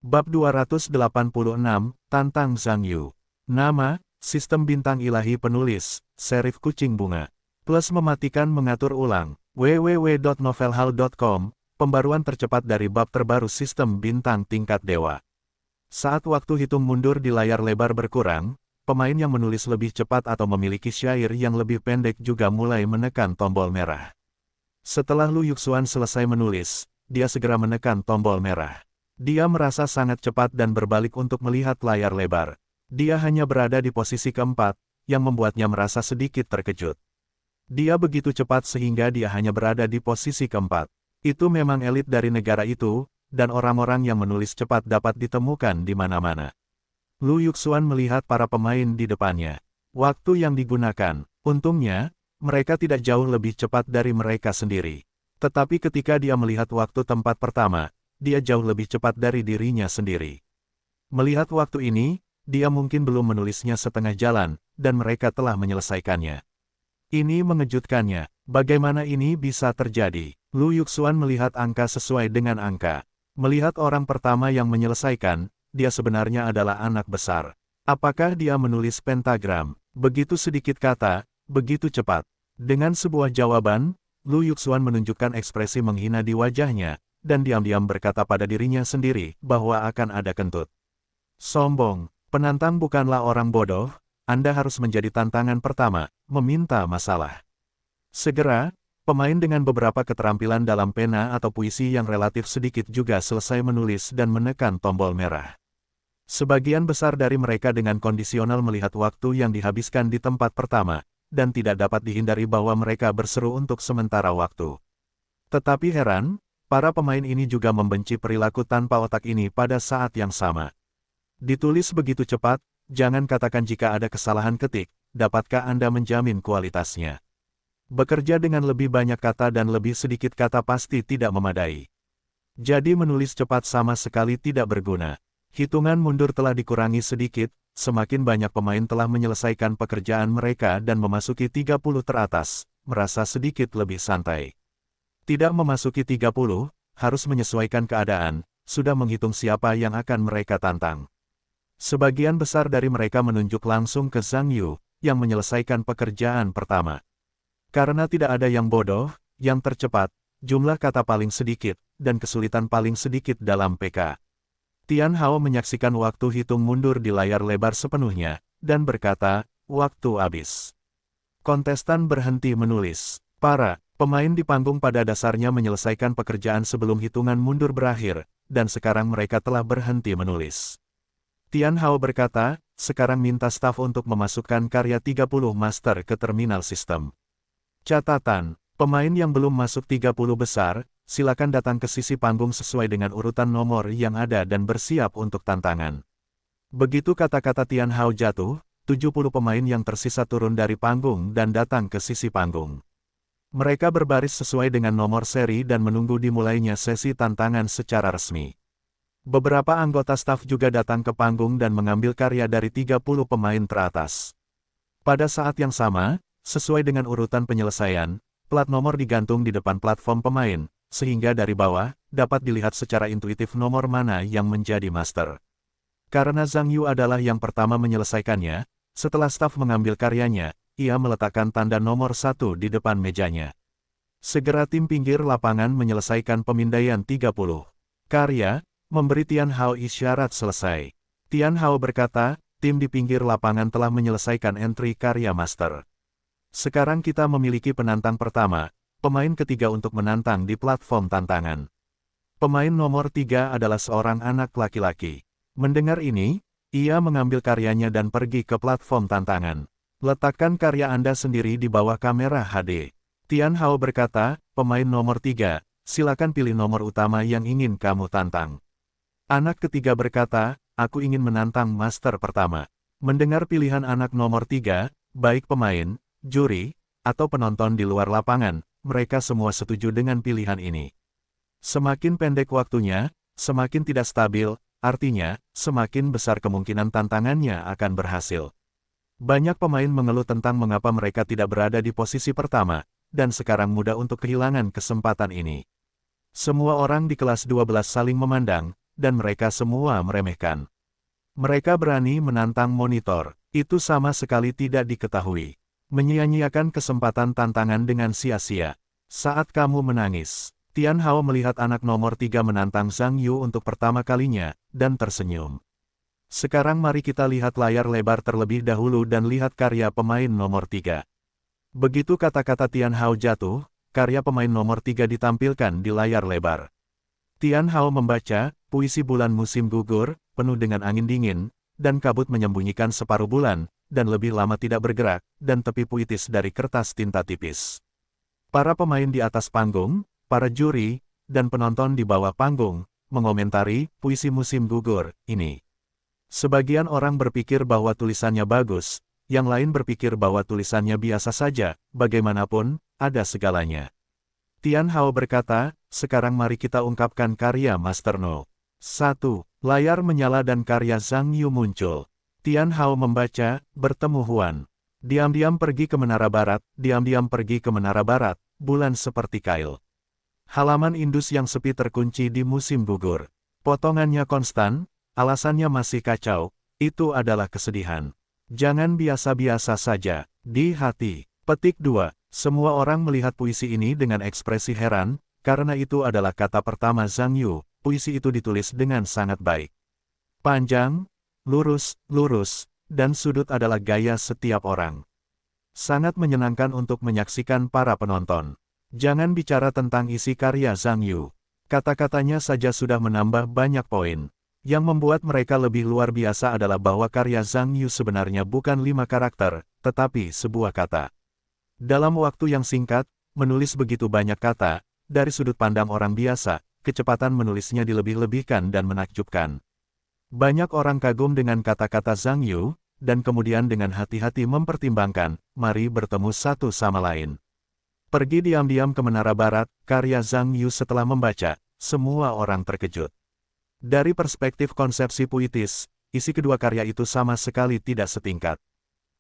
Bab 286, Tantang Zhang Yu. Nama, Sistem Bintang Ilahi Penulis, Serif Kucing Bunga. Plus mematikan mengatur ulang, www.novelhal.com, pembaruan tercepat dari bab terbaru Sistem Bintang Tingkat Dewa. Saat waktu hitung mundur di layar lebar berkurang, pemain yang menulis lebih cepat atau memiliki syair yang lebih pendek juga mulai menekan tombol merah. Setelah Lu Yuxuan selesai menulis, dia segera menekan tombol merah. Dia merasa sangat cepat dan berbalik untuk melihat layar lebar. Dia hanya berada di posisi keempat, yang membuatnya merasa sedikit terkejut. Dia begitu cepat sehingga dia hanya berada di posisi keempat. Itu memang elit dari negara itu, dan orang-orang yang menulis cepat dapat ditemukan di mana-mana. Lu Yuxuan melihat para pemain di depannya. Waktu yang digunakan, untungnya, mereka tidak jauh lebih cepat dari mereka sendiri. Tetapi ketika dia melihat waktu tempat pertama, dia jauh lebih cepat dari dirinya sendiri. Melihat waktu ini, dia mungkin belum menulisnya setengah jalan, dan mereka telah menyelesaikannya. Ini mengejutkannya. Bagaimana ini bisa terjadi? Lu Yuxuan melihat angka sesuai dengan angka. Melihat orang pertama yang menyelesaikan, dia sebenarnya adalah anak besar. Apakah dia menulis pentagram? Begitu sedikit kata, begitu cepat. Dengan sebuah jawaban, Lu Yuxuan menunjukkan ekspresi menghina di wajahnya, dan diam-diam berkata pada dirinya sendiri bahwa akan ada kentut. Sombong, penantang bukanlah orang bodoh, Anda harus menjadi tantangan pertama, meminta masalah. Segera, pemain dengan beberapa keterampilan dalam pena atau puisi yang relatif sedikit juga selesai menulis dan menekan tombol merah. Sebagian besar dari mereka dengan kondisional melihat waktu yang dihabiskan di tempat pertama, dan tidak dapat dihindari bahwa mereka berseru untuk sementara waktu. Tetapi heran, para pemain ini juga membenci perilaku tanpa otak ini pada saat yang sama. Ditulis begitu cepat, jangan katakan jika ada kesalahan ketik, dapatkah Anda menjamin kualitasnya? Bekerja dengan lebih banyak kata dan lebih sedikit kata pasti tidak memadai. Jadi menulis cepat sama sekali tidak berguna. Hitungan mundur telah dikurangi sedikit, semakin banyak pemain telah menyelesaikan pekerjaan mereka dan memasuki 30 teratas, merasa sedikit lebih santai. Tidak memasuki 30, harus menyesuaikan keadaan, sudah menghitung siapa yang akan mereka tantang. Sebagian besar dari mereka menunjuk langsung ke Zhang Yu, yang menyelesaikan pekerjaan pertama. Karena tidak ada yang bodoh, yang tercepat, jumlah kata paling sedikit, dan kesulitan paling sedikit dalam PK. Tian Hao menyaksikan waktu hitung mundur di layar lebar sepenuhnya, dan berkata, waktu habis. Kontestan berhenti menulis. Para pemain di panggung pada dasarnya menyelesaikan pekerjaan sebelum hitungan mundur berakhir, dan sekarang mereka telah berhenti menulis. Tian Hao berkata, sekarang minta staf untuk memasukkan karya 30 master ke terminal sistem. Catatan, pemain yang belum masuk 30 besar, silakan datang ke sisi panggung sesuai dengan urutan nomor yang ada dan bersiap untuk tantangan. Begitu kata-kata Tian Hao jatuh, 70 pemain yang tersisa turun dari panggung dan datang ke sisi panggung. Mereka berbaris sesuai dengan nomor seri dan menunggu dimulainya sesi tantangan secara resmi. Beberapa anggota staf juga datang ke panggung dan mengambil karya dari 30 pemain teratas. Pada saat yang sama, sesuai dengan urutan penyelesaian, plat nomor digantung di depan platform pemain, sehingga dari bawah, dapat dilihat secara intuitif nomor mana yang menjadi master. Karena Zhang Yu adalah yang pertama menyelesaikannya, setelah staf mengambil karyanya, ia meletakkan tanda nomor 1 di depan mejanya. Segera tim pinggir lapangan menyelesaikan pemindaian 30 karya, memberi Tian Hao isyarat selesai. Tian Hao berkata, tim di pinggir lapangan telah menyelesaikan entry karya master. Sekarang kita memiliki penantang pertama, pemain ketiga untuk menantang di platform tantangan. Pemain nomor 3 adalah seorang anak laki-laki. Mendengar ini, ia mengambil karyanya dan pergi ke platform tantangan. Letakkan karya Anda sendiri di bawah kamera HD. Tian Hao berkata, pemain nomor 3, silakan pilih nomor utama yang ingin kamu tantang. Anak ketiga berkata, aku ingin menantang master pertama. Mendengar pilihan anak nomor 3, baik pemain, juri, atau penonton di luar lapangan, mereka semua setuju dengan pilihan ini. Semakin pendek waktunya, semakin tidak stabil, artinya, semakin besar kemungkinan tantangannya akan berhasil. Banyak pemain mengeluh tentang mengapa mereka tidak berada di posisi pertama, dan sekarang mudah untuk kehilangan kesempatan ini. Semua orang di kelas 12 saling memandang, dan mereka semua meremehkan. Mereka berani menantang monitor, itu sama sekali tidak diketahui. Menyia-nyiakan kesempatan tantangan dengan sia-sia. Saat kamu menangis, Tian Hao melihat anak nomor 3 menantang Zhang Yu untuk pertama kalinya, dan tersenyum. Sekarang mari kita lihat layar lebar terlebih dahulu dan lihat karya pemain nomor 3. Begitu kata-kata Tian Hao jatuh, karya pemain nomor 3 ditampilkan di layar lebar. Tian Hao membaca, puisi bulan musim gugur, penuh dengan angin dingin, dan kabut menyembunyikan separuh bulan, dan lebih lama tidak bergerak, dan tepi puitis dari kertas tinta tipis. Para pemain di atas panggung, para juri, dan penonton di bawah panggung, mengomentari puisi musim gugur ini. Sebagian orang berpikir bahwa tulisannya bagus, yang lain berpikir bahwa tulisannya biasa saja, bagaimanapun, ada segalanya. Tian Hao berkata, sekarang mari kita ungkapkan karya Master No. 1. Layar menyala dan karya Zhang Yu muncul. Tian Hao membaca, bertemu Huan. Diam-diam pergi ke Menara Barat, diam-diam pergi ke Menara Barat, bulan seperti kail. Halaman indus yang sepi terkunci di musim gugur. Potongannya konstan, alasannya masih kacau, itu adalah kesedihan. Jangan biasa-biasa saja, di hati. Petik 2. Semua orang melihat puisi ini dengan ekspresi heran, karena itu adalah kata pertama Zhang Yu, puisi itu ditulis dengan sangat baik. Panjang, lurus, dan sudut adalah gaya setiap orang. Sangat menyenangkan untuk menyaksikan para penonton. Jangan bicara tentang isi karya Zhang Yu. Kata-katanya saja sudah menambah banyak poin. Yang membuat mereka lebih luar biasa adalah bahwa karya Zhang Yu sebenarnya bukan 5 karakter, tetapi sebuah kata. Dalam waktu yang singkat, menulis begitu banyak kata, dari sudut pandang orang biasa, kecepatan menulisnya dilebih-lebihkan dan menakjubkan. Banyak orang kagum dengan kata-kata Zhang Yu, dan kemudian dengan hati-hati mempertimbangkan, mari bertemu satu sama lain. Pergi diam-diam ke Menara Barat, karya Zhang Yu setelah membaca, semua orang terkejut. Dari perspektif konsepsi puitis, isi kedua karya itu sama sekali tidak setingkat.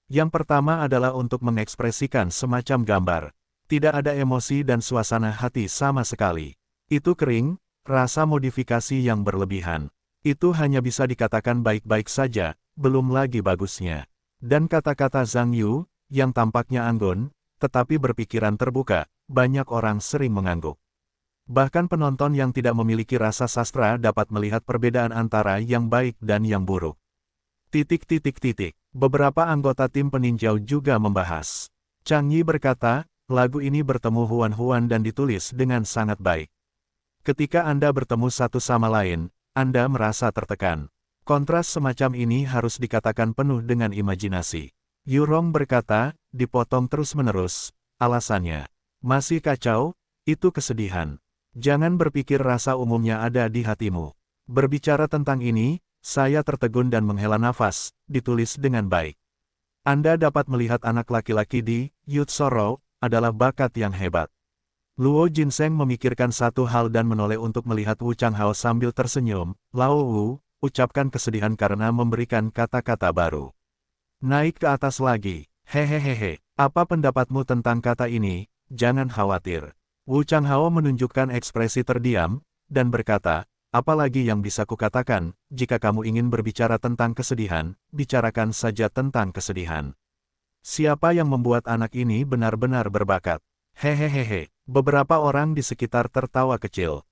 Yang pertama adalah untuk mengekspresikan semacam gambar. Tidak ada emosi dan suasana hati sama sekali. Itu kering, rasa modifikasi yang berlebihan. Itu hanya bisa dikatakan baik-baik saja, belum lagi bagusnya. Dan kata-kata Zhang Yu, yang tampaknya anggun, tetapi berpikiran terbuka, banyak orang sering mengangguk. Bahkan penonton yang tidak memiliki rasa sastra dapat melihat perbedaan antara yang baik dan yang buruk. Beberapa anggota tim peninjau juga membahas. Chang Yi berkata, lagu ini bertemu Huan dan ditulis dengan sangat baik. Ketika Anda bertemu satu sama lain, Anda merasa tertekan. Kontras semacam ini harus dikatakan penuh dengan imajinasi. Yurong berkata, dipotong terus-menerus, alasannya. Masih kacau, itu kesedihan. Jangan berpikir rasa umumnya ada di hatimu. Berbicara tentang ini, saya tertegun dan menghela nafas, ditulis dengan baik. Anda dapat melihat anak laki-laki di Yutsoro, adalah bakat yang hebat. Luo Jinseng memikirkan satu hal dan menoleh untuk melihat Wu Changhao sambil tersenyum. Lao Wu, ucapkan kesedihan karena memberikan kata-kata baru. Naik ke atas lagi, hehehehe, apa pendapatmu tentang kata ini? Jangan khawatir. Wu Changhao menunjukkan ekspresi terdiam, dan berkata, apalagi yang bisa kukatakan, jika kamu ingin berbicara tentang kesedihan, bicarakan saja tentang kesedihan. Siapa yang membuat anak ini benar-benar berbakat? Hehehehe, beberapa orang di sekitar tertawa kecil.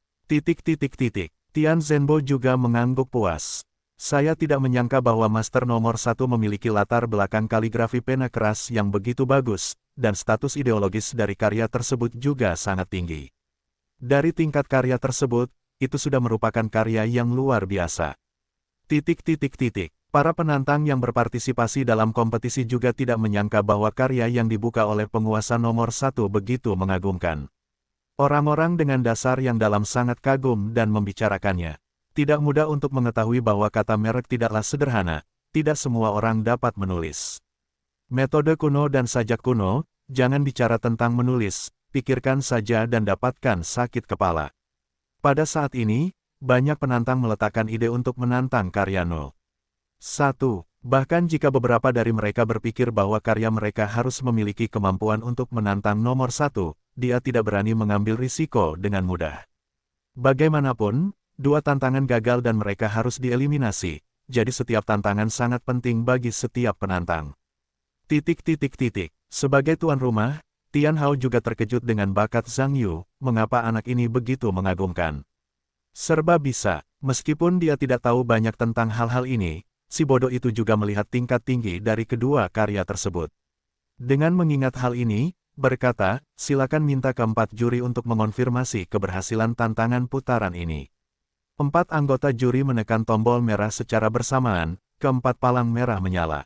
Tian Zhenbo juga mengangguk puas. Saya tidak menyangka bahwa Master nomor 1 memiliki latar belakang kaligrafi pena keras yang begitu bagus, dan status ideologis dari karya tersebut juga sangat tinggi. Dari tingkat karya tersebut, itu sudah merupakan karya yang luar biasa. Para penantang yang berpartisipasi dalam kompetisi juga tidak menyangka bahwa karya yang dibuka oleh penguasa nomor 1 begitu mengagumkan. Orang-orang dengan dasar yang dalam sangat kagum dan membicarakannya. Tidak mudah untuk mengetahui bahwa kata merek tidaklah sederhana, tidak semua orang dapat menulis. Metode kuno dan sajak kuno, jangan bicara tentang menulis, pikirkan saja dan dapatkan sakit kepala. Pada saat ini, banyak penantang meletakkan ide untuk menantang karya No. 1. Bahkan jika beberapa dari mereka berpikir bahwa karya mereka harus memiliki kemampuan untuk menantang nomor 1, dia tidak berani mengambil risiko dengan mudah. Bagaimanapun, dua tantangan gagal dan mereka harus dieliminasi, jadi setiap tantangan sangat penting bagi setiap penantang. Sebagai tuan rumah, Tian Hao juga terkejut dengan bakat Zhang Yu, mengapa anak ini begitu mengagumkan. Serba bisa, meskipun dia tidak tahu banyak tentang hal-hal ini, si bodoh itu juga melihat tingkat tinggi dari kedua karya tersebut. Dengan mengingat hal ini, berkata, silakan minta keempat juri untuk mengonfirmasi keberhasilan tantangan putaran ini. 4 anggota juri menekan tombol merah secara bersamaan, keempat palang merah menyala.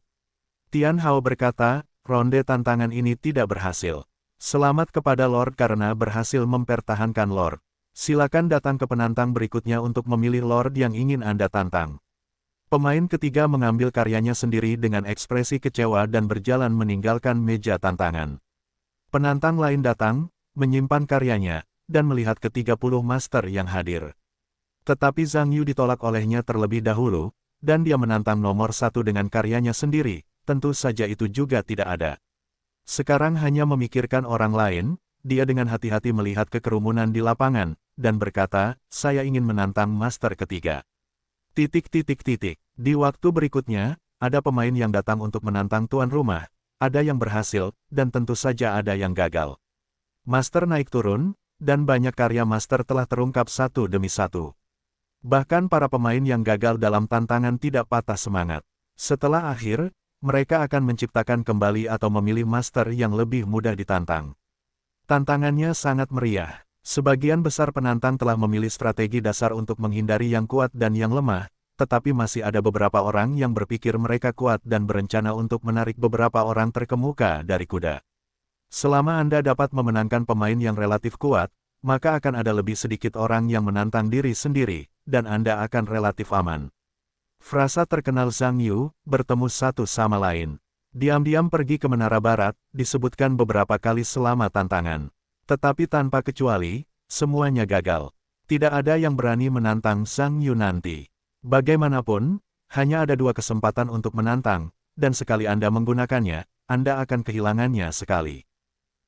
Tian Hao berkata, ronde tantangan ini tidak berhasil. Selamat kepada Lord karena berhasil mempertahankan Lord. Silakan datang ke penantang berikutnya untuk memilih Lord yang ingin Anda tantang. Pemain ketiga mengambil karyanya sendiri dengan ekspresi kecewa dan berjalan meninggalkan meja tantangan. Penantang lain datang, menyimpan karyanya, dan melihat ke-30 master yang hadir. Tetapi Zhang Yu ditolak olehnya terlebih dahulu, dan dia menantang nomor 1 dengan karyanya sendiri, tentu saja itu juga tidak ada. Sekarang hanya memikirkan orang lain, dia dengan hati-hati melihat ke kerumunan di lapangan, dan berkata, saya ingin menantang master ketiga. Di waktu berikutnya, ada pemain yang datang untuk menantang tuan rumah, ada yang berhasil, dan tentu saja ada yang gagal. Master naik turun, dan banyak karya master telah terungkap satu demi satu. Bahkan para pemain yang gagal dalam tantangan tidak patah semangat. Setelah akhir, mereka akan menciptakan kembali atau memilih master yang lebih mudah ditantang. Tantangannya sangat meriah. Sebagian besar penantang telah memilih strategi dasar untuk menghindari yang kuat dan yang lemah, tetapi masih ada beberapa orang yang berpikir mereka kuat dan berencana untuk menarik beberapa orang terkemuka dari kuda. Selama Anda dapat memenangkan pemain yang relatif kuat, maka akan ada lebih sedikit orang yang menantang diri sendiri, dan Anda akan relatif aman. Frasa terkenal Zhang Yu, bertemu satu sama lain. Diam-diam pergi ke Menara Barat, disebutkan beberapa kali selama tantangan. Tetapi tanpa kecuali, semuanya gagal. Tidak ada yang berani menantang Zhang Yu nanti. Bagaimanapun, hanya ada 2 kesempatan untuk menantang, dan sekali Anda menggunakannya, Anda akan kehilangannya sekali.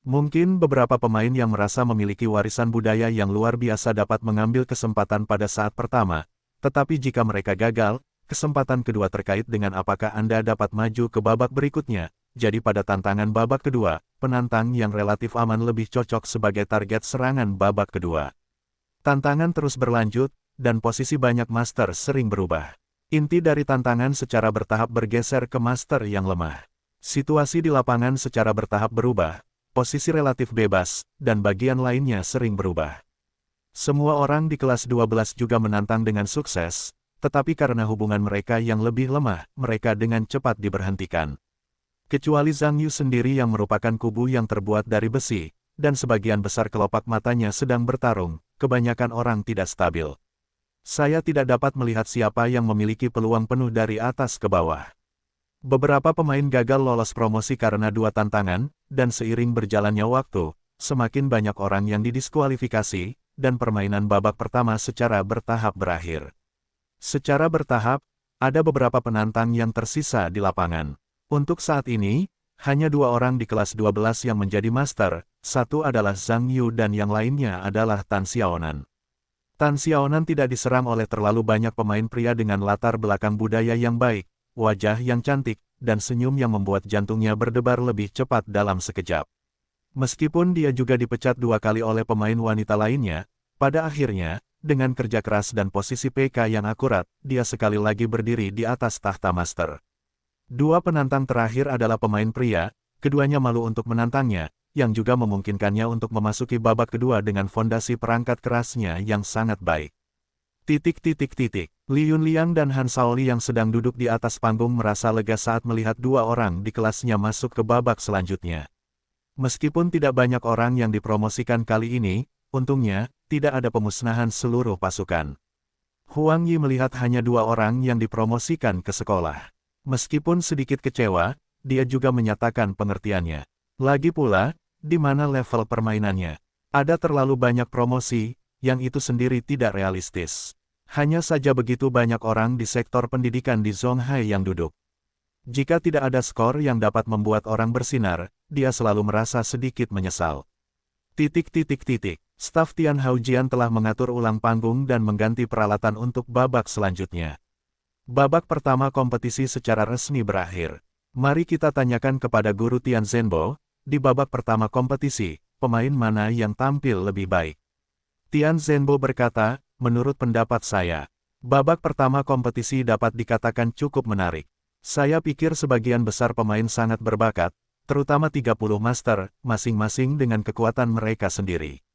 Mungkin beberapa pemain yang merasa memiliki warisan budaya yang luar biasa dapat mengambil kesempatan pada saat pertama, tetapi jika mereka gagal, kesempatan kedua terkait dengan apakah Anda dapat maju ke babak berikutnya. Jadi pada tantangan babak kedua, penantang yang relatif aman lebih cocok sebagai target serangan babak kedua. Tantangan terus berlanjut, dan posisi banyak master sering berubah. Inti dari tantangan secara bertahap bergeser ke master yang lemah. Situasi di lapangan secara bertahap berubah, posisi relatif bebas, dan bagian lainnya sering berubah. Semua orang di kelas 12 juga menantang dengan sukses, tetapi karena hubungan mereka yang lebih lemah, mereka dengan cepat diberhentikan. Kecuali Zhang Yu sendiri yang merupakan kubu yang terbuat dari besi, dan sebagian besar kelopak matanya sedang bertarung, kebanyakan orang tidak stabil. Saya tidak dapat melihat siapa yang memiliki peluang penuh dari atas ke bawah. Beberapa pemain gagal lolos promosi karena 2 tantangan, dan seiring berjalannya waktu, semakin banyak orang yang didiskualifikasi, dan permainan babak pertama secara bertahap berakhir. Secara bertahap, ada beberapa penantang yang tersisa di lapangan. Untuk saat ini, hanya 2 orang di kelas 12 yang menjadi master, satu adalah Zhang Yu dan yang lainnya adalah Tan Xiaonan. Tan Xiaonan tidak diserang oleh terlalu banyak pemain pria dengan latar belakang budaya yang baik, wajah yang cantik, dan senyum yang membuat jantungnya berdebar lebih cepat dalam sekejap. Meskipun dia juga dipecat 2 kali oleh pemain wanita lainnya, pada akhirnya, dengan kerja keras dan posisi PK yang akurat, dia sekali lagi berdiri di atas tahta master. 2 penantang terakhir adalah pemain pria, keduanya malu untuk menantangnya, yang juga memungkinkannya untuk memasuki babak kedua dengan fondasi perangkat kerasnya yang sangat baik. Li Yunliang dan Han Shaoli yang sedang duduk di atas panggung merasa lega saat melihat 2 orang di kelasnya masuk ke babak selanjutnya. Meskipun tidak banyak orang yang dipromosikan kali ini, untungnya, tidak ada pemusnahan seluruh pasukan. Huang Yi melihat hanya 2 orang yang dipromosikan ke sekolah. Meskipun sedikit kecewa, dia juga menyatakan pengertiannya. Lagi pula, di mana level permainannya? Ada terlalu banyak promosi, yang itu sendiri tidak realistis. Hanya saja begitu banyak orang di sektor pendidikan di Zonghai yang duduk. Jika tidak ada skor yang dapat membuat orang bersinar, dia selalu merasa sedikit menyesal. Staf Tian Haojian telah mengatur ulang panggung dan mengganti peralatan untuk babak selanjutnya. Babak pertama kompetisi secara resmi berakhir. Mari kita tanyakan kepada Guru Tian Zhenbo, di babak pertama kompetisi, pemain mana yang tampil lebih baik? Tian Zhenbo berkata, menurut pendapat saya, babak pertama kompetisi dapat dikatakan cukup menarik. Saya pikir sebagian besar pemain sangat berbakat, terutama 30 master, masing-masing dengan kekuatan mereka sendiri.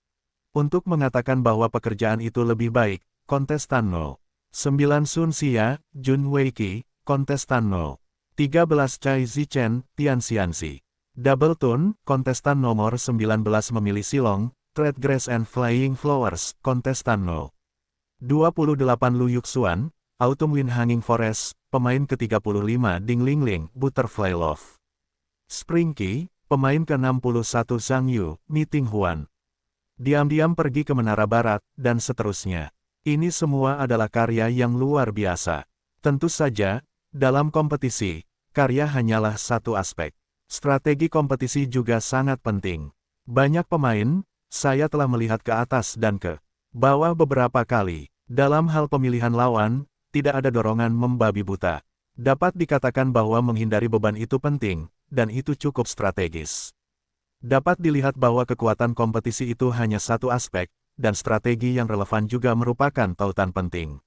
Untuk mengatakan bahwa pekerjaan itu lebih baik, kontestan 0. 9 Sun Xia, Jun Weiqi, kontestan 0. 13 Chai Zichen, Tian Xianxi. Double Tone, kontestan nomor 19 memilih Silong, Thread Grass and Flying Flowers, kontestan 0. 28 Lu Yuxuan, Autumn Wind Hanging Forest, pemain ke-35 Ding Lingling, Butterfly Love. Spring Qi, pemain ke-61 Zhang Yu, Meeting Huan. Diam-diam pergi ke Menara Barat, dan seterusnya. Ini semua adalah karya yang luar biasa. Tentu saja, dalam kompetisi, karya hanyalah satu aspek. Strategi kompetisi juga sangat penting. Banyak pemain, saya telah melihat ke atas dan ke bawah beberapa kali. Dalam hal pemilihan lawan, tidak ada dorongan membabi buta. Dapat dikatakan bahwa menghindari beban itu penting, dan itu cukup strategis. Dapat dilihat bahwa kekuatan kompetisi itu hanya satu aspek, dan strategi yang relevan juga merupakan tautan penting.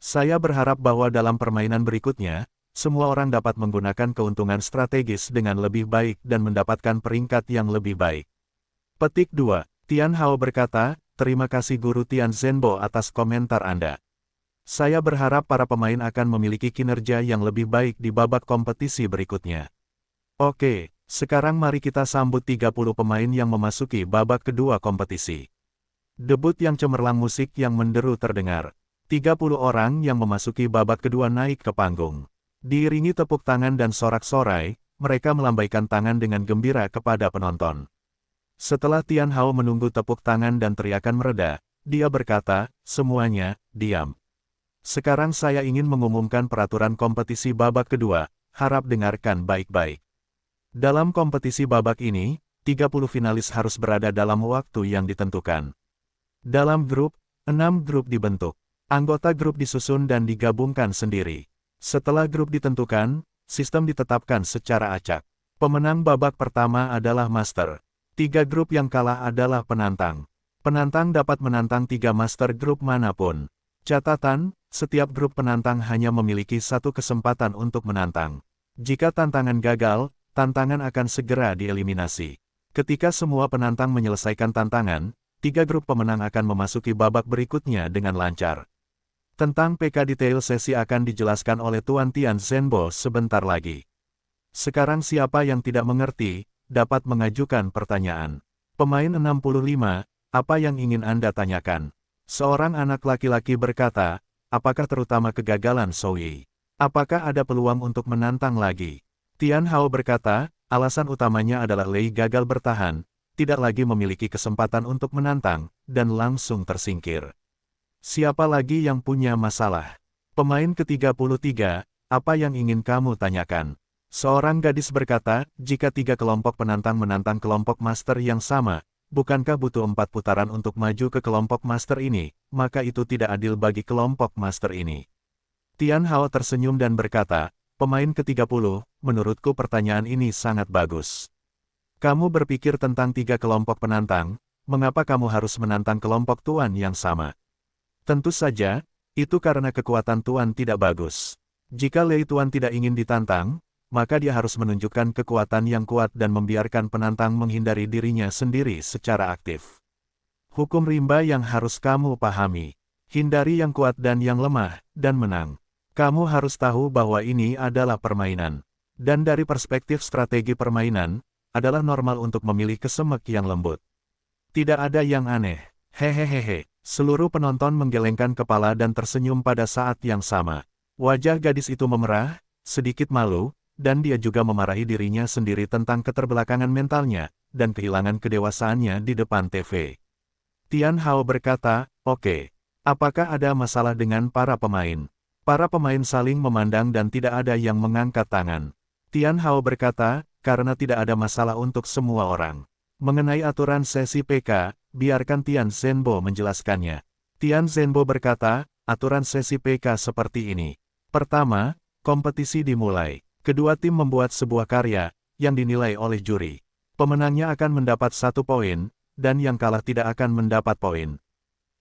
Saya berharap bahwa dalam permainan berikutnya, semua orang dapat menggunakan keuntungan strategis dengan lebih baik dan mendapatkan peringkat yang lebih baik. Petik 2. Tian Hao berkata, terima kasih Guru Tian Zhenbo atas komentar Anda. Saya berharap para pemain akan memiliki kinerja yang lebih baik di babak kompetisi berikutnya. Oke. Sekarang mari kita sambut 30 pemain yang memasuki babak kedua kompetisi. Debut yang cemerlang musik yang menderu terdengar. 30 orang yang memasuki babak kedua naik ke panggung. Diiringi tepuk tangan dan sorak-sorai, mereka melambaikan tangan dengan gembira kepada penonton. Setelah Tian Hao menunggu tepuk tangan dan teriakan mereda, dia berkata, semuanya, diam. Sekarang saya ingin mengumumkan peraturan kompetisi babak kedua, harap dengarkan baik-baik. Dalam kompetisi babak ini, 30 finalis harus berada dalam waktu yang ditentukan. Dalam grup, 6 grup dibentuk. Anggota grup disusun dan digabungkan sendiri. Setelah grup ditentukan, sistem ditetapkan secara acak. Pemenang babak pertama adalah master. 3 grup yang kalah adalah penantang. Penantang dapat menantang 3 master grup manapun. Catatan, setiap grup penantang hanya memiliki satu kesempatan untuk menantang. Jika tantangan gagal, tantangan akan segera dieliminasi. Ketika semua penantang menyelesaikan tantangan, 3 grup pemenang akan memasuki babak berikutnya dengan lancar. Tentang PK detail sesi akan dijelaskan oleh Tuan Tian Zhenbo sebentar lagi. Sekarang siapa yang tidak mengerti, dapat mengajukan pertanyaan. Pemain 65, apa yang ingin Anda tanyakan? Seorang anak laki-laki berkata, apakah terutama kegagalan Soyi? Apakah ada peluang untuk menantang lagi? Tian Hao berkata, alasan utamanya adalah Lei gagal bertahan, tidak lagi memiliki kesempatan untuk menantang, dan langsung tersingkir. Siapa lagi yang punya masalah? Pemain ke-33, apa yang ingin kamu tanyakan? Seorang gadis berkata, jika 3 kelompok penantang menantang kelompok master yang sama, bukankah butuh 4 putaran untuk maju ke kelompok master ini, maka itu tidak adil bagi kelompok master ini. Tian Hao tersenyum dan berkata, pemain ke-30, menurutku pertanyaan ini sangat bagus. Kamu berpikir tentang 3 kelompok penantang, mengapa kamu harus menantang kelompok tuan yang sama? Tentu saja, itu karena kekuatan tuan tidak bagus. Jika Lei tuan tidak ingin ditantang, maka dia harus menunjukkan kekuatan yang kuat dan membiarkan penantang menghindari dirinya sendiri secara aktif. Hukum rimba yang harus kamu pahami. Hindari yang kuat dan yang lemah, dan menang. Kamu harus tahu bahwa ini adalah permainan. Dan dari perspektif strategi permainan, adalah normal untuk memilih kesemek yang lembut. Tidak ada yang aneh. Hehehehe. Seluruh penonton menggelengkan kepala dan tersenyum pada saat yang sama. Wajah gadis itu memerah, sedikit malu, dan dia juga memarahi dirinya sendiri tentang keterbelakangan mentalnya, dan kehilangan kedewasaannya di depan TV. Tian Hao berkata, oke. Apakah ada masalah dengan para pemain? Para pemain saling memandang dan tidak ada yang mengangkat tangan. Tian Hao berkata, karena tidak ada masalah untuk semua orang. Mengenai aturan sesi PK, biarkan Tian Zhenbo menjelaskannya. Tian Zhenbo berkata, aturan sesi PK seperti ini. Pertama, kompetisi dimulai. Kedua tim membuat sebuah karya, yang dinilai oleh juri. Pemenangnya akan mendapat 1 poin, dan yang kalah tidak akan mendapat poin.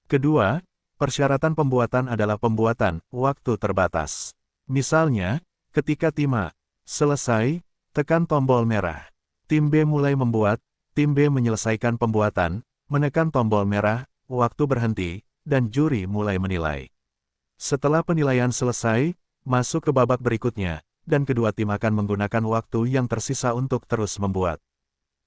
Kedua, persyaratan pembuatan adalah pembuatan waktu terbatas. Misalnya, ketika tim A selesai, tekan tombol merah. Tim B mulai membuat, tim B menyelesaikan pembuatan, menekan tombol merah, waktu berhenti, dan juri mulai menilai. Setelah penilaian selesai, masuk ke babak berikutnya, dan kedua tim akan menggunakan waktu yang tersisa untuk terus membuat.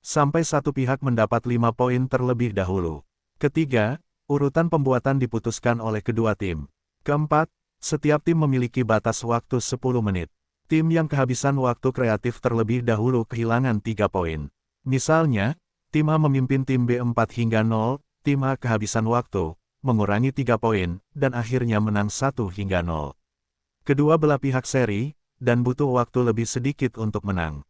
Sampai satu pihak mendapat 5 poin terlebih dahulu. Ketiga, urutan pembuatan diputuskan oleh kedua tim. Keempat, setiap tim memiliki batas waktu 10 menit. Tim yang kehabisan waktu kreatif terlebih dahulu kehilangan 3 poin. Misalnya, tim A memimpin tim B 4 hingga 0, tim A kehabisan waktu, mengurangi 3 poin, dan akhirnya menang 1 hingga 0. Kedua belah pihak seri, dan butuh waktu lebih sedikit untuk menang.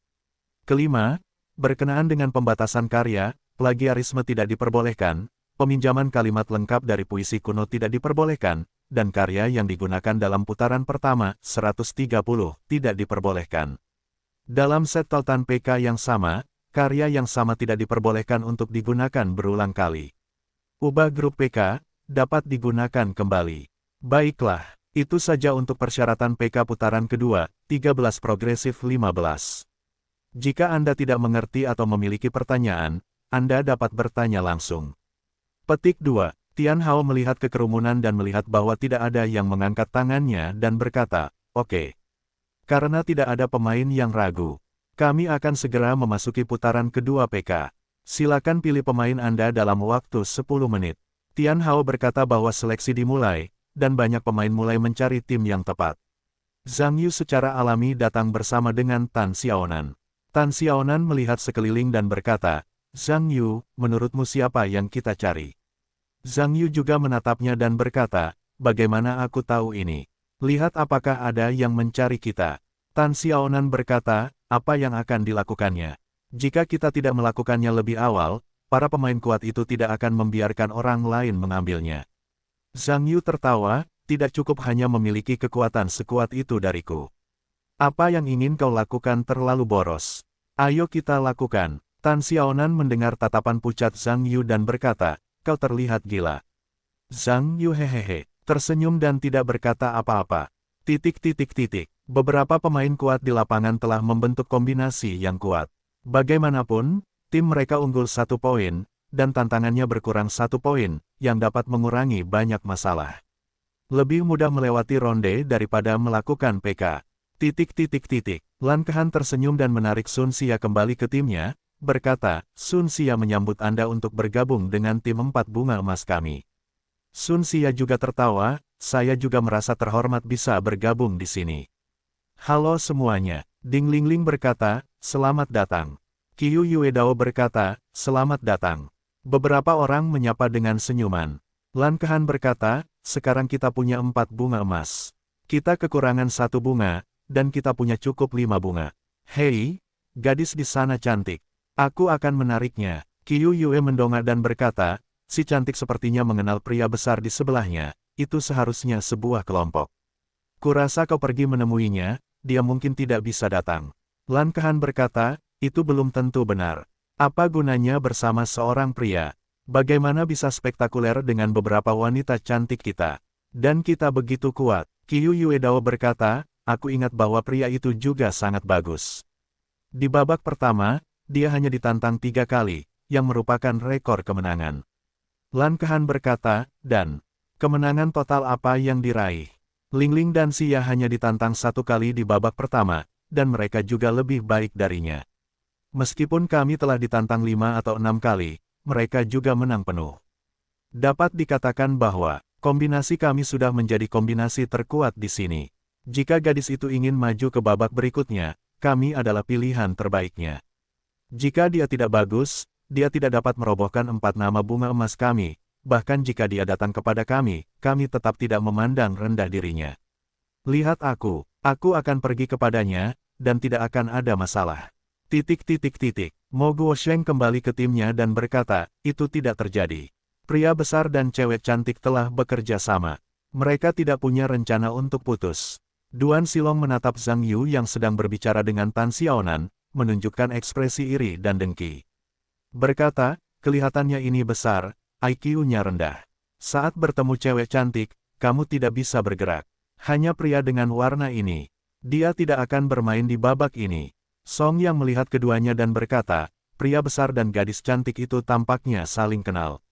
Kelima, berkenaan dengan pembatasan karya, plagiarisme tidak diperbolehkan, peminjaman kalimat lengkap dari puisi kuno tidak diperbolehkan, dan karya yang digunakan dalam putaran pertama, 130, tidak diperbolehkan. Dalam set tautan PK yang sama, karya yang sama tidak diperbolehkan untuk digunakan berulang kali. Ubah grup PK, dapat digunakan kembali. Baiklah, itu saja untuk persyaratan PK putaran kedua, 13 progresif 15. Jika Anda tidak mengerti atau memiliki pertanyaan, Anda dapat bertanya langsung. Petik 2. Tian Hao melihat ke kerumunan dan melihat bahwa tidak ada yang mengangkat tangannya dan berkata, "Oke. Karena tidak ada pemain yang ragu, kami akan segera memasuki putaran kedua PK. Silakan pilih pemain Anda dalam waktu 10 menit." Tian Hao berkata bahwa seleksi dimulai, dan banyak pemain mulai mencari tim yang tepat. Zhang Yu secara alami datang bersama dengan Tan Xiaonan. Tan Xiaonan melihat sekeliling dan berkata, "Zhang Yu, menurutmu siapa yang kita cari?" Zhang Yu juga menatapnya dan berkata, "Bagaimana aku tahu ini? Lihat apakah ada yang mencari kita." Tan Xiaonan berkata, "Apa yang akan dilakukannya? Jika kita tidak melakukannya lebih awal, para pemain kuat itu tidak akan membiarkan orang lain mengambilnya." Zhang Yu tertawa, "Tidak cukup hanya memiliki kekuatan sekuat itu dariku. Apa yang ingin kau lakukan terlalu boros. Ayo kita lakukan." Tan Xiaonan mendengar tatapan pucat Zhang Yu dan berkata, "Kau terlihat gila." Zhang Yu hehehe, tersenyum dan tidak berkata apa-apa. Beberapa pemain kuat di lapangan telah membentuk kombinasi yang kuat. Bagaimanapun, tim mereka unggul 1 poin, dan tantangannya berkurang 1 poin, yang dapat mengurangi banyak masalah. Lebih mudah melewati ronde daripada melakukan PK. Lan Kehan tersenyum dan menarik Sun Xia kembali ke timnya, berkata, "Sun Xia menyambut Anda untuk bergabung dengan tim 4 bunga emas kami." Sun Xia juga tertawa, "Saya juga merasa terhormat bisa bergabung di sini." "Halo semuanya," Ding Lingling berkata, "Selamat datang." Qiu Yuedao berkata, "Selamat datang." Beberapa orang menyapa dengan senyuman. Lan Kehan berkata, "Sekarang kita punya 4 bunga emas. Kita kekurangan 1 bunga, dan kita punya cukup 5 bunga. Hei, gadis di sana cantik. Aku akan menariknya." Qiu Yue mendongak dan berkata, "Si cantik sepertinya mengenal pria besar di sebelahnya, itu seharusnya sebuah kelompok. Kurasa kau pergi menemuinya, dia mungkin tidak bisa datang." Lan Kehan berkata, "Itu belum tentu benar. Apa gunanya bersama seorang pria? Bagaimana bisa spektakuler dengan beberapa wanita cantik kita? Dan kita begitu kuat." Qiu Yuedao berkata, "Aku ingat bahwa pria itu juga sangat bagus. Di babak pertama, dia hanya ditantang 3 kali, yang merupakan rekor kemenangan." Lan Kehan berkata, "Dan kemenangan total apa yang diraih? Lingling dan Xia hanya ditantang 1 kali di babak pertama, dan mereka juga lebih baik darinya. Meskipun kami telah ditantang 5 atau 6 kali, mereka juga menang penuh. Dapat dikatakan bahwa kombinasi kami sudah menjadi kombinasi terkuat di sini. Jika gadis itu ingin maju ke babak berikutnya, kami adalah pilihan terbaiknya. Jika dia tidak bagus, dia tidak dapat merobohkan 4 nama bunga emas kami, bahkan jika dia datang kepada kami tetap tidak memandang rendah dirinya. Lihat aku akan pergi kepadanya, dan tidak akan ada masalah." Mo Guosheng kembali ke timnya dan berkata, itu tidak terjadi. Pria besar dan cewek cantik telah bekerja sama. Mereka tidak punya rencana untuk putus. Duan Silong menatap Zhang Yu yang sedang berbicara dengan Tan Xiaonan, menunjukkan ekspresi iri dan dengki. Berkata, kelihatannya ini besar, IQ-nya rendah. Saat bertemu cewek cantik, kamu tidak bisa bergerak. Hanya pria dengan warna ini. Dia tidak akan bermain di babak ini. Song yang melihat keduanya dan berkata, pria besar dan gadis cantik itu tampaknya saling kenal.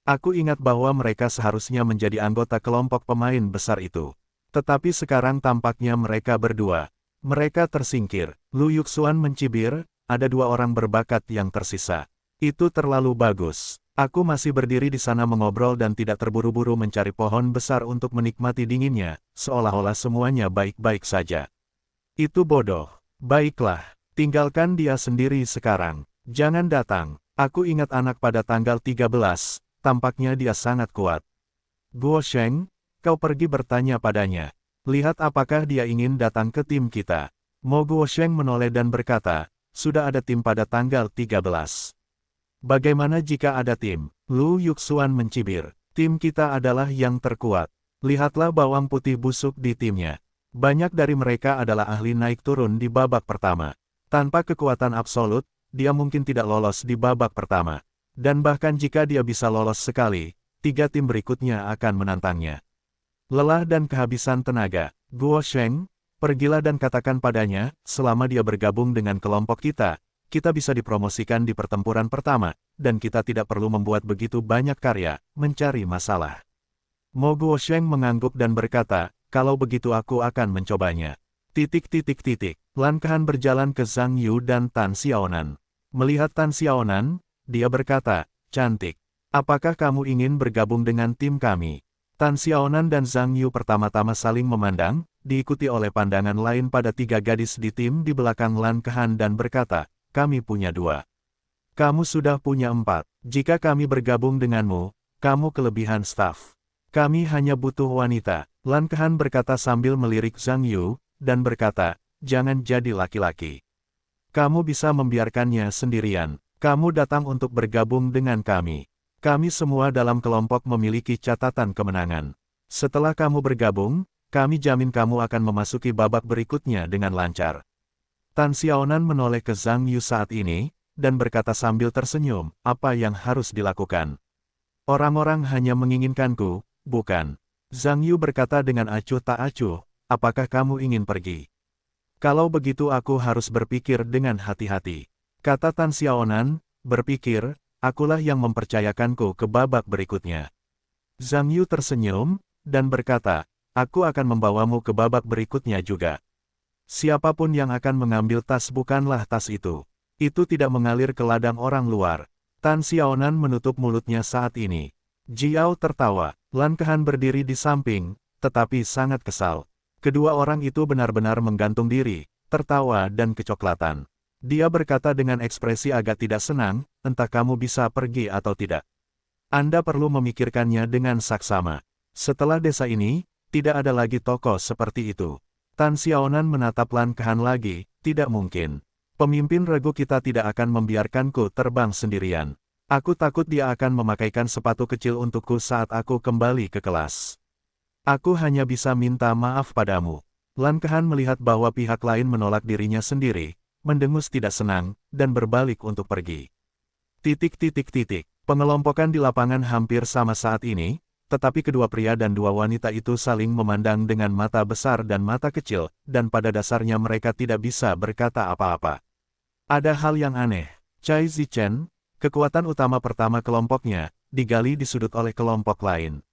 Aku ingat bahwa mereka seharusnya menjadi anggota kelompok pemain besar itu. Tetapi sekarang tampaknya mereka berdua. Mereka tersingkir. Lu Yuxuan mencibir, ada dua orang berbakat yang tersisa. Itu terlalu bagus. Aku masih berdiri di sana mengobrol dan tidak terburu-buru mencari pohon besar untuk menikmati dinginnya, seolah-olah semuanya baik-baik saja. Itu bodoh. Baiklah, tinggalkan dia sendiri sekarang. Jangan datang. Aku ingat anak pada tanggal 13, tampaknya dia sangat kuat. Guosheng, kau pergi bertanya padanya. Lihat apakah dia ingin datang ke tim kita. Mo Guosheng menoleh dan berkata, sudah ada tim pada tanggal 13. Bagaimana jika ada tim? Lu Yuxuan mencibir. Tim kita adalah yang terkuat. Lihatlah bawang putih busuk di timnya. Banyak dari mereka adalah ahli naik turun di babak pertama. Tanpa kekuatan absolut, dia mungkin tidak lolos di babak pertama. Dan bahkan jika dia bisa lolos sekali, 3 tim berikutnya akan menantangnya. Lelah dan kehabisan tenaga, Guosheng, pergilah dan katakan padanya, selama dia bergabung dengan kelompok kita bisa dipromosikan di pertempuran pertama, dan kita tidak perlu membuat begitu banyak karya, mencari masalah. Mo Guosheng mengangguk dan berkata, kalau begitu aku akan mencobanya. Lan Kehan berjalan ke Zhang Yu dan Tan Xiaonan. Melihat Tan Xiaonan, dia berkata, cantik. Apakah kamu ingin bergabung dengan tim kami? Tan Xiaonan dan Zhang Yu pertama-tama saling memandang, diikuti oleh pandangan lain pada 3 gadis di tim di belakang Lan Kehan dan berkata, kami punya 2. Kamu sudah punya 4. Jika kami bergabung denganmu, kamu kelebihan staf. Kami hanya butuh wanita. Lan Kehan berkata sambil melirik Zhang Yu, dan berkata, jangan jadi laki-laki. Kamu bisa membiarkannya sendirian. Kamu datang untuk bergabung dengan kami. Kami semua dalam kelompok memiliki catatan kemenangan. Setelah kamu bergabung, kami jamin kamu akan memasuki babak berikutnya dengan lancar. Tan Xiaonan menoleh ke Zhang Yu saat ini, dan berkata sambil tersenyum, apa yang harus dilakukan? Orang-orang hanya menginginkanku, bukan? Zhang Yu berkata dengan acuh tak acuh, apakah kamu ingin pergi? Kalau begitu aku harus berpikir dengan hati-hati. Kata Tan Xiaonan, berpikir, akulah yang mempercayakanku ke babak berikutnya. Zhang Yu tersenyum, dan berkata, aku akan membawamu ke babak berikutnya juga. Siapapun yang akan mengambil tas bukanlah tas itu. Itu tidak mengalir ke ladang orang luar. Tan Xiaonan menutup mulutnya saat ini. Jiao tertawa. Lan Kehan berdiri di samping, tetapi sangat kesal. Kedua orang itu benar-benar menggantung diri, tertawa dan kecoklatan. Dia berkata dengan ekspresi agak tidak senang, entah kamu bisa pergi atau tidak. Anda perlu memikirkannya dengan saksama. Setelah desa ini, tidak ada lagi tokoh seperti itu. Tan Xiaonan menatap Lan Kehan lagi, tidak mungkin. Pemimpin regu kita tidak akan membiarkanku terbang sendirian. Aku takut dia akan memakaikan sepatu kecil untukku saat aku kembali ke kelas. Aku hanya bisa minta maaf padamu. Lan Kehan melihat bahwa pihak lain menolak dirinya sendiri, mendengus tidak senang, dan berbalik untuk pergi. Pengelompokan di lapangan hampir sama saat ini, tetapi kedua pria dan 2 wanita itu saling memandang dengan mata besar dan mata kecil, dan pada dasarnya mereka tidak bisa berkata apa-apa. Ada hal yang aneh. Cai Zichen, kekuatan utama pertama kelompoknya, digali di sudut oleh kelompok lain.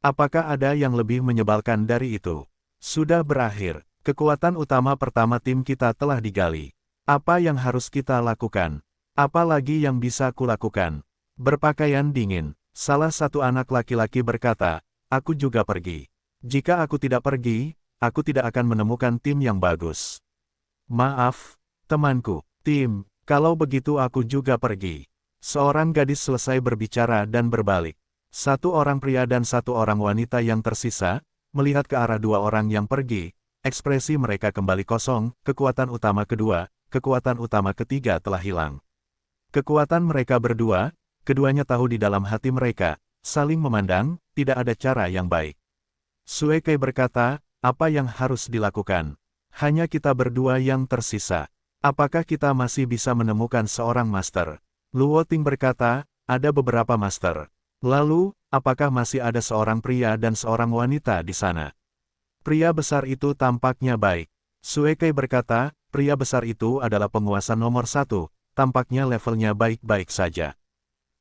Apakah ada yang lebih menyebalkan dari itu? Sudah berakhir. Kekuatan utama pertama tim kita telah digali. Apa yang harus kita lakukan? Apa lagi yang bisa kulakukan? Berpakaian dingin. Salah satu anak laki-laki berkata, aku juga pergi. Jika aku tidak pergi, aku tidak akan menemukan tim yang bagus. Maaf, temanku. Tim, kalau begitu aku juga pergi. Seorang gadis selesai berbicara dan berbalik. 1 orang pria dan 1 orang wanita yang tersisa, melihat ke arah 2 orang yang pergi, ekspresi mereka kembali kosong, kekuatan utama kedua, kekuatan utama ketiga telah hilang. Kekuatan mereka berdua, keduanya tahu di dalam hati mereka, saling memandang, tidak ada cara yang baik. Sue Kai berkata, apa yang harus dilakukan? Hanya kita berdua yang tersisa. Apakah kita masih bisa menemukan seorang master? Luo Ting berkata, ada beberapa master. Lalu, apakah masih ada seorang pria dan seorang wanita di sana? Pria besar itu tampaknya baik. Sue Kai berkata, pria besar itu adalah penguasa nomor 1, tampaknya levelnya baik-baik saja.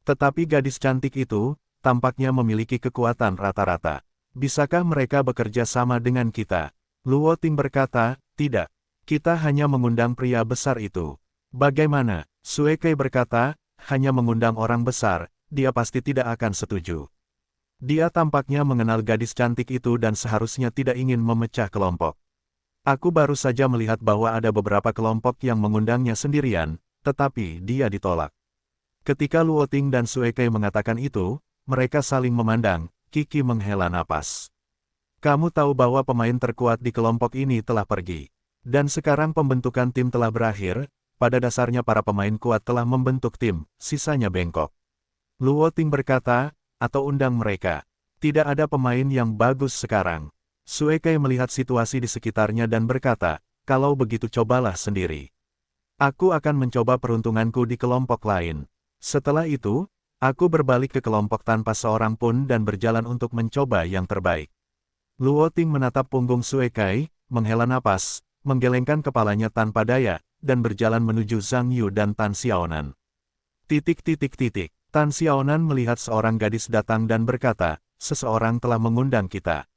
Tetapi gadis cantik itu, tampaknya memiliki kekuatan rata-rata. Bisakah mereka bekerja sama dengan kita? Luo Ting berkata, tidak. Kita hanya mengundang pria besar itu. Bagaimana? Sue Kai berkata, hanya mengundang orang besar, dia pasti tidak akan setuju. Dia tampaknya mengenal gadis cantik itu dan seharusnya tidak ingin memecah kelompok. Aku baru saja melihat bahwa ada beberapa kelompok yang mengundangnya sendirian, tetapi dia ditolak. Ketika Luo Ting dan Sue Kai mengatakan itu, mereka saling memandang, Kiki menghela napas. Kamu tahu bahwa pemain terkuat di kelompok ini telah pergi. Dan sekarang pembentukan tim telah berakhir, pada dasarnya para pemain kuat telah membentuk tim, sisanya bengkok. Luo Ting berkata, atau undang mereka. Tidak ada pemain yang bagus sekarang. Sue Kai melihat situasi di sekitarnya dan berkata, kalau begitu cobalah sendiri. Aku akan mencoba peruntunganku di kelompok lain. Setelah itu, aku berbalik ke kelompok tanpa seorang pun dan berjalan untuk mencoba yang terbaik. Luo Ting menatap punggung Sue Kai, menghela napas, menggelengkan kepalanya tanpa daya, dan berjalan menuju Zhang Yu dan Tan Xiaonan. Tan Xiaonan melihat seorang gadis datang dan berkata, seseorang telah mengundang kita.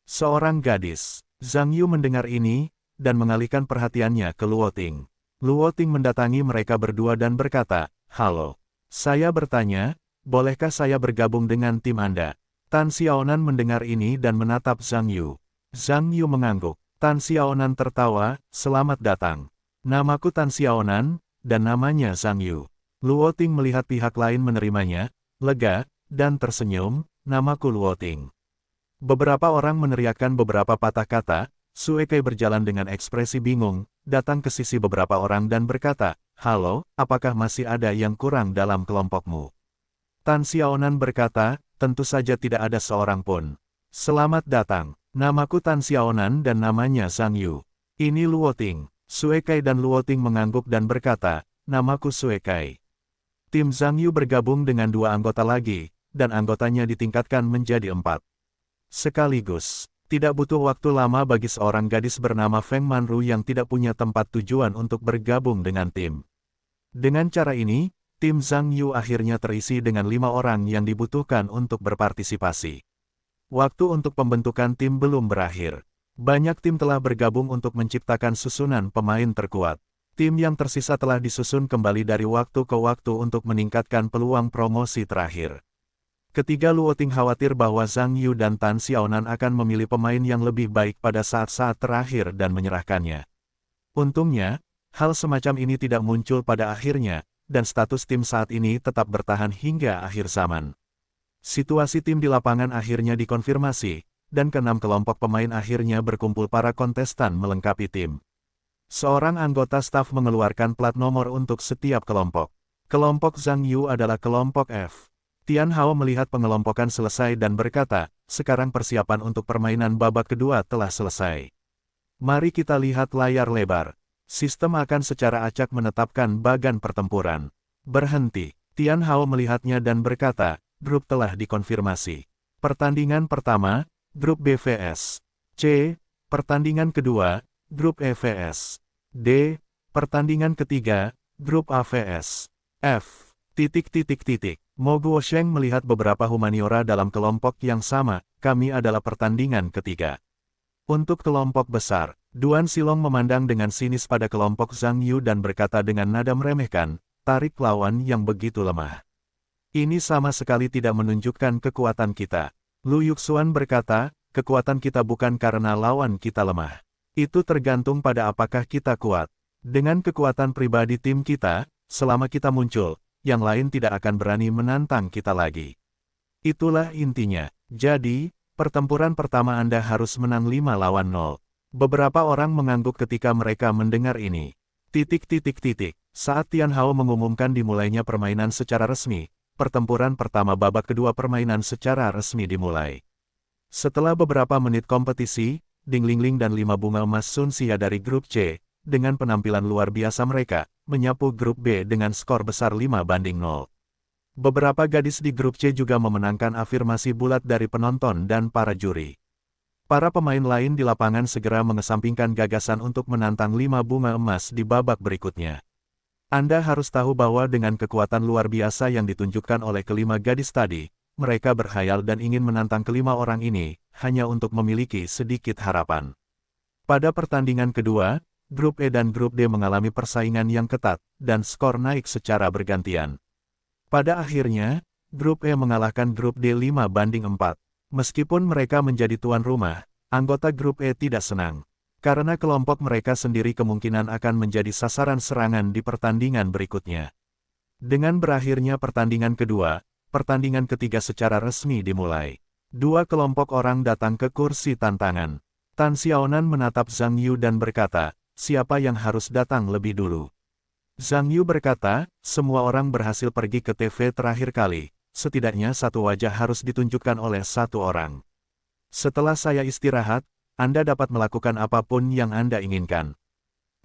Seorang gadis. Zhang Yu mendengar ini, dan mengalihkan perhatiannya ke Luo Ting. Luo Ting mendatangi mereka berdua dan berkata, halo. Saya bertanya, bolehkah saya bergabung dengan tim Anda? Tan Xiaonan mendengar ini dan menatap Zhang Yu. Zhang Yu mengangguk. Tan Xiaonan tertawa, selamat datang. Namaku Tan Xiaonan, dan namanya Zhang Yu. Luo Ting melihat pihak lain menerimanya, lega, dan tersenyum, namaku Luo Ting. Beberapa orang meneriakkan beberapa patah kata, Sue Kai berjalan dengan ekspresi bingung, datang ke sisi beberapa orang dan berkata, halo, apakah masih ada yang kurang dalam kelompokmu? Tan Xiaonan berkata, tentu saja tidak ada seorang pun. Selamat datang, namaku Tan Xiaonan dan namanya Zhang Yu. Ini Luo Ting. Sue Kai dan Luo Ting mengangguk dan berkata, namaku Sue Kai. Tim Zhang Yu bergabung dengan 2 anggota lagi, dan anggotanya ditingkatkan menjadi 4. Sekaligus, tidak butuh waktu lama bagi seorang gadis bernama Feng Manru yang tidak punya tempat tujuan untuk bergabung dengan tim. Dengan cara ini, tim Zhang Yu akhirnya terisi dengan 5 orang yang dibutuhkan untuk berpartisipasi. Waktu untuk pembentukan tim belum berakhir. Banyak tim telah bergabung untuk menciptakan susunan pemain terkuat. Tim yang tersisa telah disusun kembali dari waktu ke waktu untuk meningkatkan peluang promosi terakhir. Ketiga Luo Ting khawatir bahwa Zhang Yu dan Tan Xiaonan akan memilih pemain yang lebih baik pada saat-saat terakhir dan menyerahkannya. Untungnya, hal semacam ini tidak muncul pada akhirnya, dan status tim saat ini tetap bertahan hingga akhir zaman. Situasi tim di lapangan akhirnya dikonfirmasi, dan ke-6 kelompok pemain akhirnya berkumpul para kontestan melengkapi tim. Seorang anggota staf mengeluarkan plat nomor untuk setiap kelompok. Kelompok Zhang Yu adalah kelompok F. Tian Hao melihat pengelompokan selesai dan berkata, sekarang persiapan untuk permainan babak kedua telah selesai. Mari kita lihat layar lebar. Sistem akan secara acak menetapkan bagan pertempuran. Berhenti. Tian Hao melihatnya dan berkata, grup telah dikonfirmasi. Pertandingan pertama, grup B vs C. Pertandingan kedua, grup E vs D. Pertandingan ketiga, grup A vs F. Mo Guosheng melihat beberapa humaniora dalam kelompok yang sama, kami adalah pertandingan ketiga. Untuk kelompok besar, Duan Silong memandang dengan sinis pada kelompok Zhang Yu dan berkata dengan nada meremehkan, tarik lawan yang begitu lemah. Ini sama sekali tidak menunjukkan kekuatan kita. Lu Yuxuan berkata, kekuatan kita bukan karena lawan kita lemah. Itu tergantung pada apakah kita kuat. Dengan kekuatan pribadi tim kita, selama kita muncul, yang lain tidak akan berani menantang kita lagi. Itulah intinya. Jadi, pertempuran pertama Anda harus menang 5 lawan 0. Beberapa orang mengangguk ketika mereka mendengar ini. Saat Tian Hao mengumumkan dimulainya permainan secara resmi, pertempuran pertama babak kedua permainan secara resmi dimulai. Setelah beberapa menit kompetisi, Ding Lingling dan 5 bunga emas Sun Xia dari grup C, dengan penampilan luar biasa mereka, menyapu grup B dengan skor besar 5-0. Beberapa gadis di grup C juga memenangkan afirmasi bulat dari penonton dan para juri. Para pemain lain di lapangan segera mengesampingkan gagasan untuk menantang 5 bunga emas di babak berikutnya. Anda harus tahu bahwa dengan kekuatan luar biasa yang ditunjukkan oleh kelima gadis tadi, mereka berkhayal dan ingin menantang kelima orang ini, hanya untuk memiliki sedikit harapan. Pada pertandingan kedua, grup E dan grup D mengalami persaingan yang ketat, dan skor naik secara bergantian. Pada akhirnya, grup E mengalahkan grup D 5-4. Meskipun mereka menjadi tuan rumah, anggota grup E tidak senang. Karena kelompok mereka sendiri kemungkinan akan menjadi sasaran serangan di pertandingan berikutnya. Dengan berakhirnya pertandingan kedua, pertandingan ketiga secara resmi dimulai. Dua kelompok orang datang ke kursi tantangan. Tan Xiaonan menatap Zhang Yu dan berkata, siapa yang harus datang lebih dulu? Zhang Yu berkata, semua orang berhasil pergi ke TV terakhir kali. Setidaknya satu wajah harus ditunjukkan oleh satu orang. Setelah saya istirahat, Anda dapat melakukan apapun yang Anda inginkan.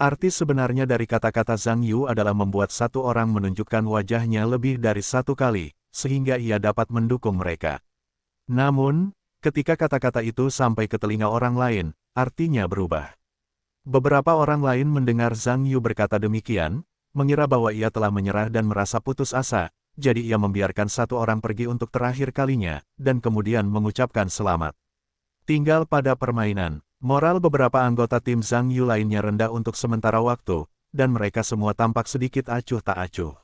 Arti sebenarnya dari kata-kata Zhang Yu adalah membuat satu orang menunjukkan wajahnya lebih dari satu kali, sehingga ia dapat mendukung mereka. Namun, ketika kata-kata itu sampai ke telinga orang lain, artinya berubah. Beberapa orang lain mendengar Zhang Yu berkata demikian, mengira bahwa ia telah menyerah dan merasa putus asa. Jadi ia membiarkan satu orang pergi untuk terakhir kalinya, dan kemudian mengucapkan selamat. Tinggal pada permainan, moral beberapa anggota tim Zhang Yu lainnya rendah untuk sementara waktu, dan mereka semua tampak sedikit acuh tak acuh.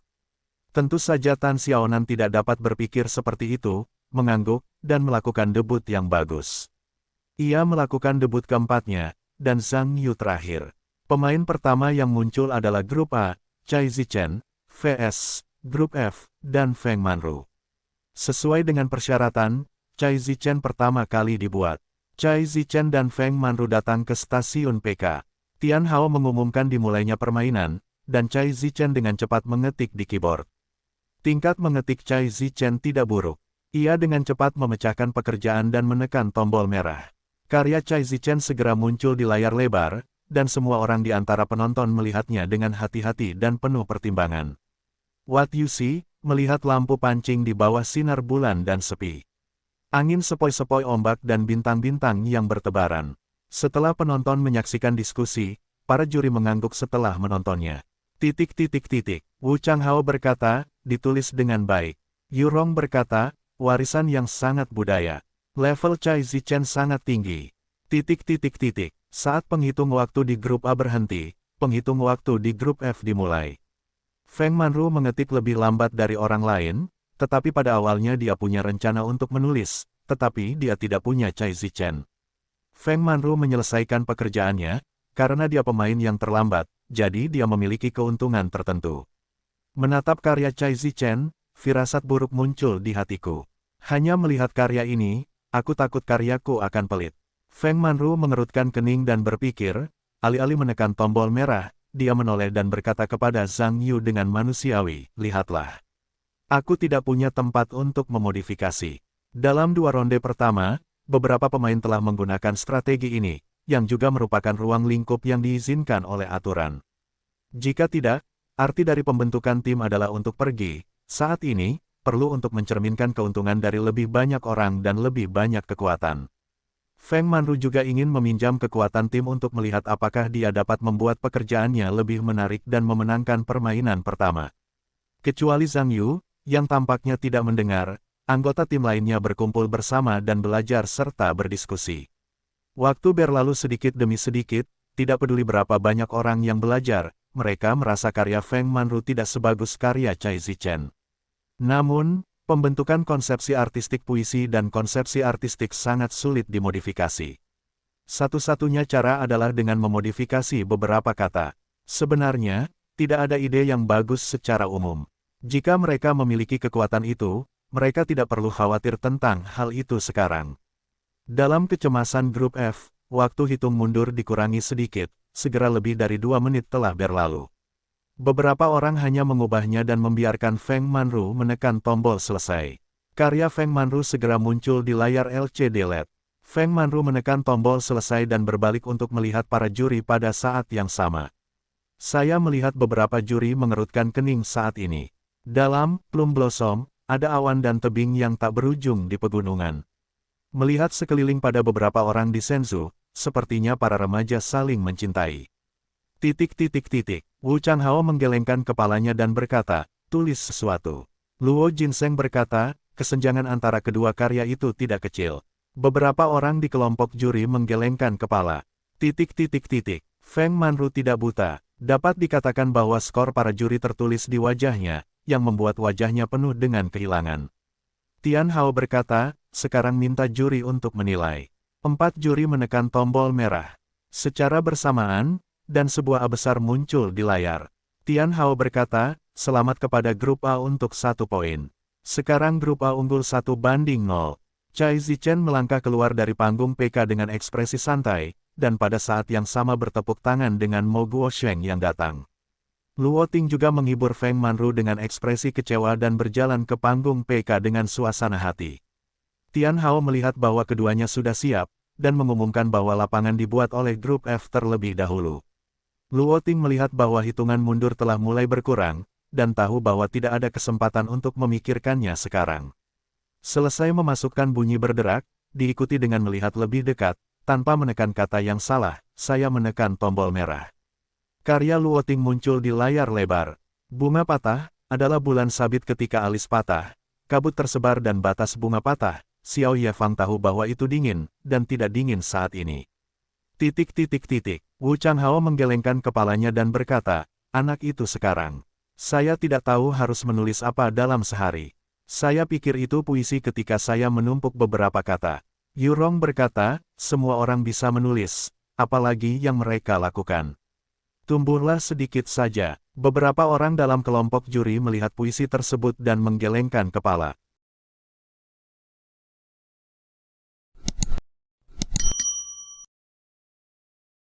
Tentu saja Tan Xiaonan tidak dapat berpikir seperti itu, mengangguk, dan melakukan debut yang bagus. Ia melakukan debut keempatnya, dan Zhang Yu terakhir. Pemain pertama yang muncul adalah grup A, Cai Zichen, vs. Grup F, dan Feng Manru. Sesuai dengan persyaratan, Cai Zichen pertama kali dibuat. Cai Zichen dan Feng Manru datang ke stasiun PK. Tian Hao mengumumkan dimulainya permainan, dan Cai Zichen dengan cepat mengetik di keyboard. Tingkat mengetik Cai Zichen tidak buruk. Ia dengan cepat memecahkan pekerjaan dan menekan tombol merah. Karya Cai Zichen segera muncul di layar lebar, dan semua orang di antara penonton melihatnya dengan hati-hati dan penuh pertimbangan. What you see, melihat lampu pancing di bawah sinar bulan dan sepi. Angin sepoi-sepoi ombak dan bintang-bintang yang bertebaran. Setelah penonton menyaksikan diskusi, para juri mengangguk setelah menontonnya. Wu Changhao berkata, ditulis dengan baik. Yu Rong berkata, warisan yang sangat budaya. Level Cai Zichen sangat tinggi. Saat penghitung waktu di grup A berhenti, penghitung waktu di grup F dimulai. Feng Manru mengetik lebih lambat dari orang lain, tetapi pada awalnya dia punya rencana untuk menulis, tetapi dia tidak punya Cai Zichen. Feng Manru menyelesaikan pekerjaannya, karena dia pemain yang terlambat, jadi dia memiliki keuntungan tertentu. Menatap karya Cai Zichen, firasat buruk muncul di hatiku. Hanya melihat karya ini, aku takut karyaku akan pelit. Feng Manru mengerutkan kening dan berpikir, alih-alih menekan tombol merah, dia menoleh dan berkata kepada Zhang Yu dengan manusiawi, lihatlah. Aku tidak punya tempat untuk memodifikasi. Dalam 2 ronde pertama, beberapa pemain telah menggunakan strategi ini, yang juga merupakan ruang lingkup yang diizinkan oleh aturan. Jika tidak, arti dari pembentukan tim adalah untuk pergi. Saat ini, perlu untuk mencerminkan keuntungan dari lebih banyak orang dan lebih banyak kekuatan. Feng Manru juga ingin meminjam kekuatan tim untuk melihat apakah dia dapat membuat pekerjaannya lebih menarik dan memenangkan permainan pertama. Kecuali Zhang Yu, yang tampaknya tidak mendengar, anggota tim lainnya berkumpul bersama dan belajar serta berdiskusi. Waktu berlalu sedikit demi sedikit, tidak peduli berapa banyak orang yang belajar, mereka merasa karya Feng Manru tidak sebagus karya Cai Zichen. Namun, pembentukan konsepsi artistik puisi dan konsepsi artistik sangat sulit dimodifikasi. Satu-satunya cara adalah dengan memodifikasi beberapa kata. Sebenarnya, tidak ada ide yang bagus secara umum. Jika mereka memiliki kekuatan itu, mereka tidak perlu khawatir tentang hal itu sekarang. Dalam kecemasan grup F, waktu hitung mundur dikurangi sedikit, segera lebih dari 2 menit telah berlalu. Beberapa orang hanya mengubahnya dan membiarkan Feng Manru menekan tombol selesai. Karya Feng Manru segera muncul di layar LCD LED. Feng Manru menekan tombol selesai dan berbalik untuk melihat para juri pada saat yang sama. Saya melihat beberapa juri mengerutkan kening saat ini. Dalam Plum Blossom, ada awan dan tebing yang tak berujung di pegunungan. Melihat sekeliling pada beberapa orang di Senzu, sepertinya para remaja saling mencintai. Wu Changhao menggelengkan kepalanya dan berkata, tulis sesuatu. Luo Jinseng berkata, kesenjangan antara kedua karya itu tidak kecil. Beberapa orang di kelompok juri menggelengkan kepala. Feng Manru tidak buta. Dapat dikatakan bahwa skor para juri tertulis di wajahnya, yang membuat wajahnya penuh dengan kehilangan. Tian Hao berkata, sekarang minta juri untuk menilai. 4 juri menekan tombol merah. Secara bersamaan, dan sebuah A besar muncul di layar. Tian Hao berkata, selamat kepada grup A untuk 1 poin. Sekarang grup A unggul 1-0. Chai Zichen melangkah keluar dari panggung PK dengan ekspresi santai, dan pada saat yang sama bertepuk tangan dengan Mo Guosheng yang datang. Luo Ting juga menghibur Feng Manru dengan ekspresi kecewa dan berjalan ke panggung PK dengan suasana hati. Tian Hao melihat bahwa keduanya sudah siap, dan mengumumkan bahwa lapangan dibuat oleh grup F terlebih dahulu. Luo Ting melihat bahwa hitungan mundur telah mulai berkurang, dan tahu bahwa tidak ada kesempatan untuk memikirkannya sekarang. Selesai memasukkan bunyi berderak, diikuti dengan melihat lebih dekat, tanpa menekan kata yang salah, saya menekan tombol merah. Karya Luo Ting muncul di layar lebar. Bunga patah, adalah bulan sabit ketika alis patah, kabut tersebar dan batas bunga patah. Xiao Yefang tahu bahwa itu dingin, dan tidak dingin saat ini. Wu Changhao menggelengkan kepalanya dan berkata, anak itu sekarang. Saya tidak tahu harus menulis apa dalam sehari. Saya pikir itu puisi ketika saya menumpuk beberapa kata. Yurong berkata, semua orang bisa menulis, apalagi yang mereka lakukan. Tumbuhlah sedikit saja. Beberapa orang dalam kelompok juri melihat puisi tersebut dan menggelengkan kepala.